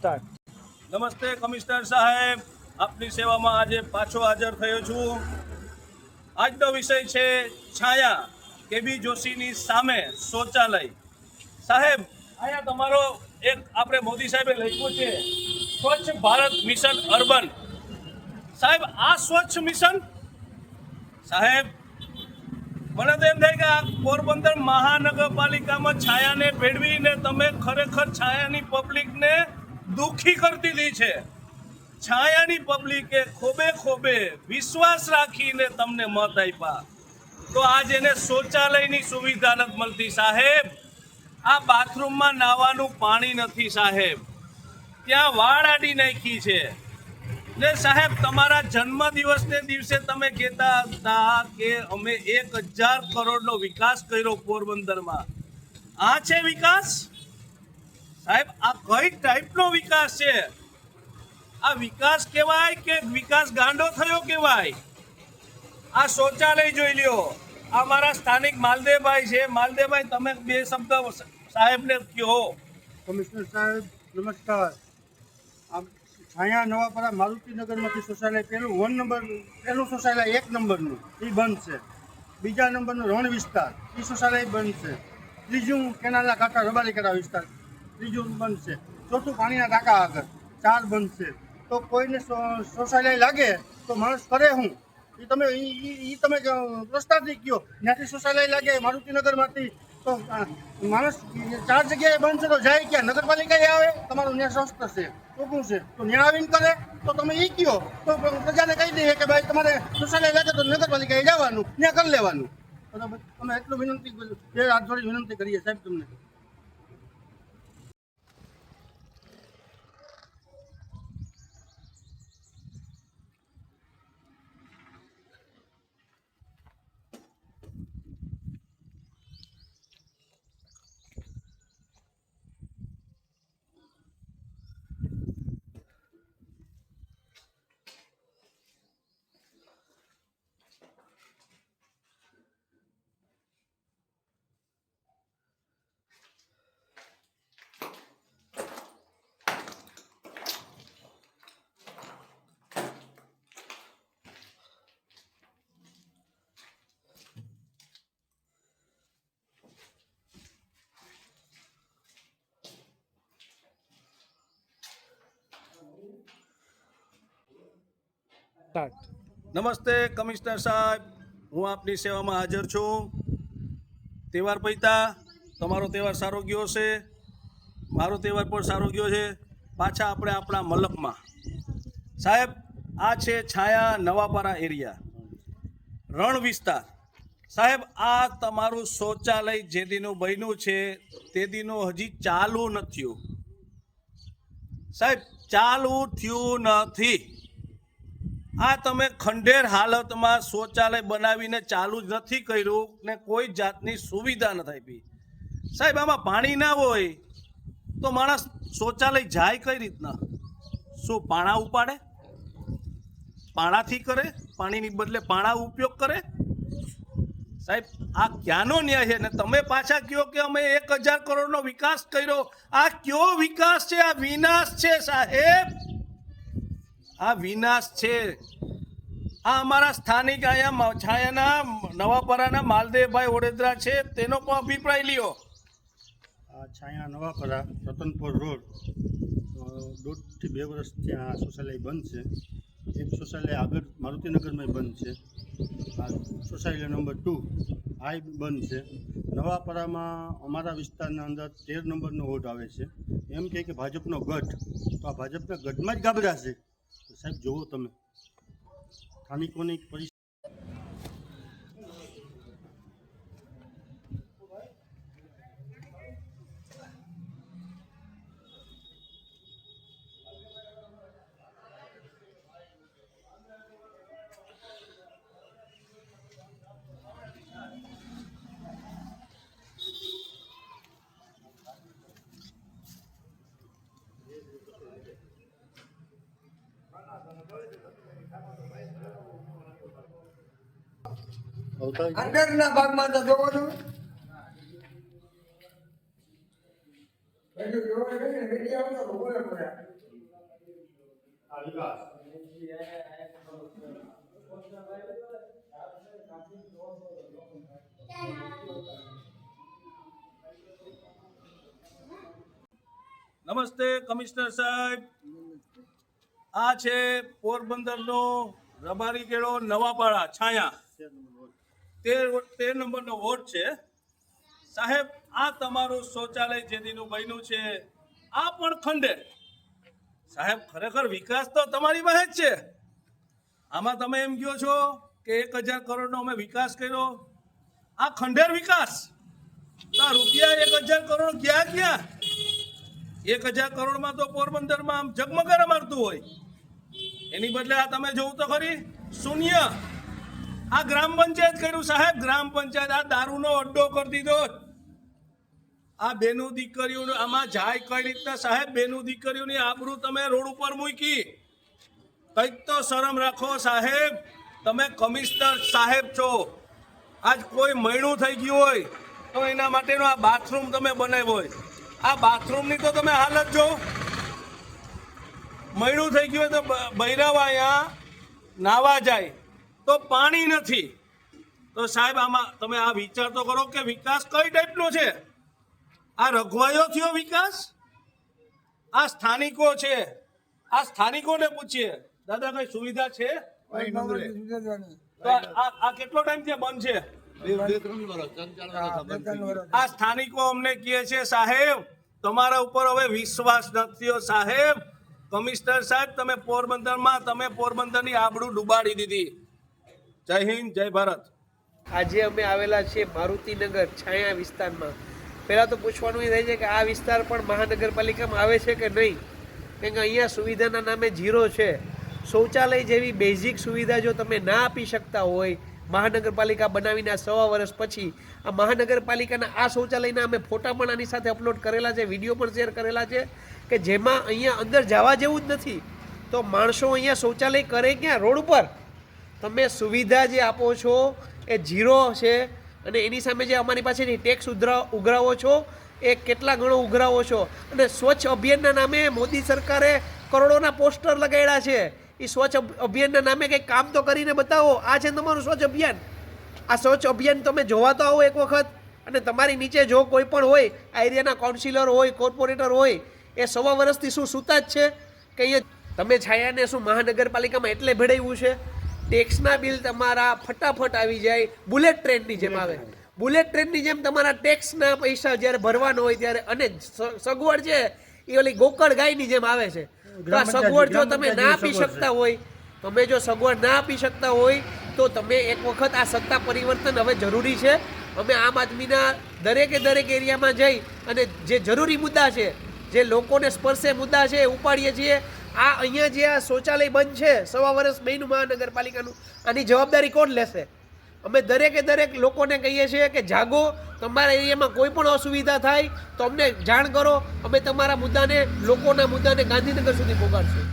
Start. નમસ્તે commissioner સાહેબ, આપની સેવામાં આજે પાછો હાજર થયો છું. આજનો વિષય છે છાયા કેબી જોશીની સામે શૌચાલય. સાહેબ, અહીંયા તમારો એક આપણે મોદી સાહેબે લખ્યું છે સ્વચ્છ ભારત મિશન અર્બન. સાહેબ, આ સ્વચ્છ મિશન સાહેબ મને તો એમ થાય કે આ પોરબંદર મહાનગરપાલિકામાં છાયાને ભેળવીને તમે ખરેખર છાયાની પબ્લિકને દુઃખી કરી દીધી છે. છાયાની પબ્લિકે ખોબે ખોબે વિશ્વાસ રાખીને તમને મત આપ્યા, તો આજ એને શૌચાલયની સુવિધા નથી મળતી. સાહેબ, આ બાથરૂમમાં નાવાનું પાણી નથી. સાહેબ, ત્યાં વાળ આડી નાખી છે ને. સાહેબ, તમારા જન્મદિવસને દિવસે તમે કહેતા હતા કે અમે 1000 કરોડનો વિકાસ કર્યો પોરબંદરમાં. આ છે વિકાસ? સાહેબ, આ કઈ ટાઈપનો વિકાસ છે? આ વિકાસ કહેવાય કે વિકાસ ગાંડો થયો કહેવાય? આ શૌચાલય જોઈ લ્યો. આ મારા સ્થાનિક માલદેવભાઈ છે. માલદેવભાઈ, તમે 2 શબ્દ સાહેબને કહો. કમિશનર સાહેબ નમસ્કાર. છાયા નવાપરા મારુતિનગરમાંથી શૌચાલય પહેલું શૌચાલય 1 નંબરનું એ બંધ છે. બીજા નંબરનું રણ વિસ્તાર એ શૌચાલય બંધ છે. ત્રીજું કેનાલના કાંઠા રબારીકરા વિસ્તાર ત્રીજું બંધ છે. ચોથું પાણીના ટાંકા આગળ 4 બંધ છે. તો કોઈને શૌચાલય લાગે તો માણસ કરે હું? એ તમે પ્રસ્તાવથી કહો. ત્યાંથી શૌચાલય લાગે મારુતિનગરમાંથી તો માણસ 4 જગ્યાએ બંધ છે તો જાય ક્યાં? નગરપાલિકાએ આવે? તમારું ન્યાય સંસ્થા છે ચોખ્ખું છે તો ન્યાય આવીને કરે તો તમે એ કહો તો પ્રજાને કહી દઈએ કે ભાઈ તમારે શૌચાલય લાગે તો નગરપાલિકાએ જવાનું, ત્યાં કરી લેવાનું. બરાબર? અમે એટલું વિનંતી હાથ જોડી વિનંતી કરીએ સાહેબ તમને. સ્ટાર્ટ. નમસ્તે કમિશનર સાહેબ, હું આપની સેવામાં હાજર છું. તહેવાર પૈતા તમારો તહેવાર સારો ગયો છે, મારો તહેવાર પણ સારો ગયો છે. પાછા આપણે આપણા મલકમાં. સાહેબ, આ છે છાયા નવાપરા એરિયા, રણ વિસ્તાર. સાહેબ, આ તમારું શૌચાલય જે દીનું બન્યું છે તે દીનું હજી ચાલુ નથી થયું. સાહેબ, ચાલુ થયું નથી. આ તમે ખંડેર હાલતમાં શૌચાલય બનાવીને ચાલુ જ નથી કર્યું ને કોઈ જાતની સુવિધા નથી આપી. સાહેબ, આમાં પાણી ના હોય તો માણસ શૌચાલય જાય કઈ રીતના? શું પાણા ઉપાડે? પાણાથી કરે? પાણીની બદલે પાણા ઉપયોગ કરે? સાહેબ, આ ક્યાંનો ન્યાય છે? ને તમે પાછા કહો કે અમે 1000 કરોડનો વિકાસ કર્યો. આ કયો વિકાસ છે? આ વિનાશ છે સાહેબ, આ વિનાશ છે. આ અમારા સ્થાનિક અહીંયા છાયાના નવાપરાના માલદેવભાઈ ઓડેદરા છે, તેનો પણ અભિપ્રાય લ્યો. આ છાયા નવાપરા રતનપુર રોડ 1.5 થી 2 વર્ષથી આ શૌચાલય બંધ છે. એક શૌચાલય આગળ મારુતિનગરમાં બંધ છે. આ શૌચાલય નંબર 2 આ બંધ છે. નવાપરામાં અમારા વિસ્તારના અંદર 13 નંબરનો વોર્ડ આવે છે. એમ કે ભાજપનો ગઢ, તો આ ભાજપના ગઢમાં જ ગાબડા છે. સાહેબ, જુઓ તમે સ્થાનિકોની પરિસ્થિતિ. અંદરના ભાગમાં તો જોવો છો જોવો છે ને વિડીયો આવતો બોલે બોલે નમસ્તે કમિશનર સાહેબ, આ છે પોરબંદરનો રબારી કેળો નવાપાડા છાયા 13 નંબરનો વોર્ડ છે સાહેબ. આ તમારું શૌચાલય જેદીનું બન્યું છે, આ પણ ખંડેર સાહેબ. ખરેખર વિકાસ તો તમારી પાસે જ છે. આમાં તમે એમ કહો છો કે 1000 કરોડનો અમે વિકાસ કર્યો, આ ખંડેર વિકાસ. તો આ રૂપિયા 1000 કરોડ ક્યાં ગયા? 1000 કરોડમાં તો પોરબંદરમાં આમ ઝગમગારા મારતું હોય, એની બદલે આ તમે જોવું તો ખરી શૂન્ય. આ ગ્રામ પંચાયત કર્યું સાહેબ, ગ્રામ પંચાયત આ દારૂનો અડ્ડો કરી દીધો. આ બેનું દીકરીઓનું આમાં જાય કઈ રીતના સાહેબ? બેનું દીકરીઓની આબરૂ તમે રોડ ઉપર મૂકી. કંઈક તો શરમ રાખો સાહેબ. તમે કમિશનર સાહેબ છો. આજ કોઈ મૈણું થઈ ગયું હોય તો એના માટેનો આ બાથરૂમ તમે બનાવ્યો હોય. આ બાથરૂમની તો તમે હાલત જો. મૈણું થઈ ગયું હોય તો બૈરાવા અહીંયા નાવા જાય તો પાણી નથી. તો સાહેબ આમાં તમે આ વિચાર તો કરો કે વિકાસ કઈ ટાઈપનો છે? આ રઘવાયો થયો વિકાસ? આ સ્થાનિકો છે, આ સ્થાનિકોને પૂછીએ દાદા કઈ સુવિધા છે? તો આ કેટલો ટાઈમ થી બંધ છે? આ સ્થાનિકો અમને કહે છે સાહેબ તમારા ઉપર હવે વિશ્વાસ નથી સાહેબ. કમિશનર સાહેબ તમે પોરબંદરની આબરૂ ડૂબાડી દીધી. જય હિન્દ, જય ભારત. આજે અમે આવેલા છીએ મારુતિનગર છાયા વિસ્તારમાં. પહેલાં તો પૂછવાનું એ થાય છે કે આ વિસ્તાર પણ મહાનગરપાલિકામાં આવે છે કે નહીં, કેમ કે અહીંયા સુવિધાના નામે ઝીરો છે. શૌચાલય જેવી બેઝિક સુવિધા જો તમે ના આપી શકતા હોય મહાનગરપાલિકા બનાવીને આ 1.25 વર્ષ પછી, આ મહાનગરપાલિકાના આ શૌચાલયના અમે ફોટા પણ આની સાથે અપલોડ કરેલા છે, વિડીયો પણ શેર કરેલા છે કે જેમાં અહીંયા અંદર જવા જેવું જ નથી. તો માણસો અહીંયા શૌચાલય કરે ક્યાં? રોડ ઉપર. તમે સુવિધા જે આપો છો એ ઝીરો છે, અને એની સામે જે અમારી પાસેથી ટેક્સ ઉઘરાવો છો એ કેટલા ગણો ઉઘરાવો છો. અને સ્વચ્છ અભિયાનના નામે મોદી સરકારે કરોડોના પોસ્ટર લગાડ્યા છે. એ સ્વચ્છ અભિયાનના નામે કંઈક કામ તો કરીને બતાવો. આ છે તમારું સ્વચ્છ અભિયાન. આ સ્વચ્છ અભિયાન તમે જોવા તો આવો એક વખત. અને તમારી નીચે જો કોઈ પણ હોય, આ એરિયાના કાઉન્સિલર હોય, કોર્પોરેટર હોય, એ 1.25 વર્ષથી શું સૂતા જ છે કે અહીંયા તમે છાયાને શું મહાનગરપાલિકામાં એટલે ભેળવ્યું છે? ટેક્સના બિલ તમારા ફટાફટ આવી જાય, બુલેટ ટ્રેનની જેમ આવે. બુલેટ ટ્રેનની જેમ તમારા ટેક્સના પૈસા જ્યારે ભરવાનો હોય ત્યારે, અને સગવડ છે એ ઓલી ગોકળ ગાયની જેમ આવે છે. તો આ સગવડ જો તમે ના આપી શકતા હોય, તમે જો સગવડ ના આપી શકતા હોય તો તમે એક વખત આ સત્તા પરિવર્તન હવે જરૂરી છે. અમે આમ આદમીના દરેકે દરેક એરિયામાં જઈ અને જે જરૂરી મુદ્દા છે, જે લોકોને સ્પર્શે મુદ્દા છે એ ઉપાડીએ છીએ. આ અહીંયા જે આ શૌચાલય બંધ છે 1.25 વર્ષ બન્યું મહાનગરપાલિકાનું, આની જવાબદારી કોણ લેશે? અમે દરેકે દરેક લોકોને કહીએ છીએ કે જાગો, તમારા એરિયામાં કોઈ પણ અસુવિધા થાય તો અમને જાણ કરો. અમે તમારા મુદ્દાને, લોકોના મુદ્દાને ગાંધીનગર સુધી પહોંચાડશું.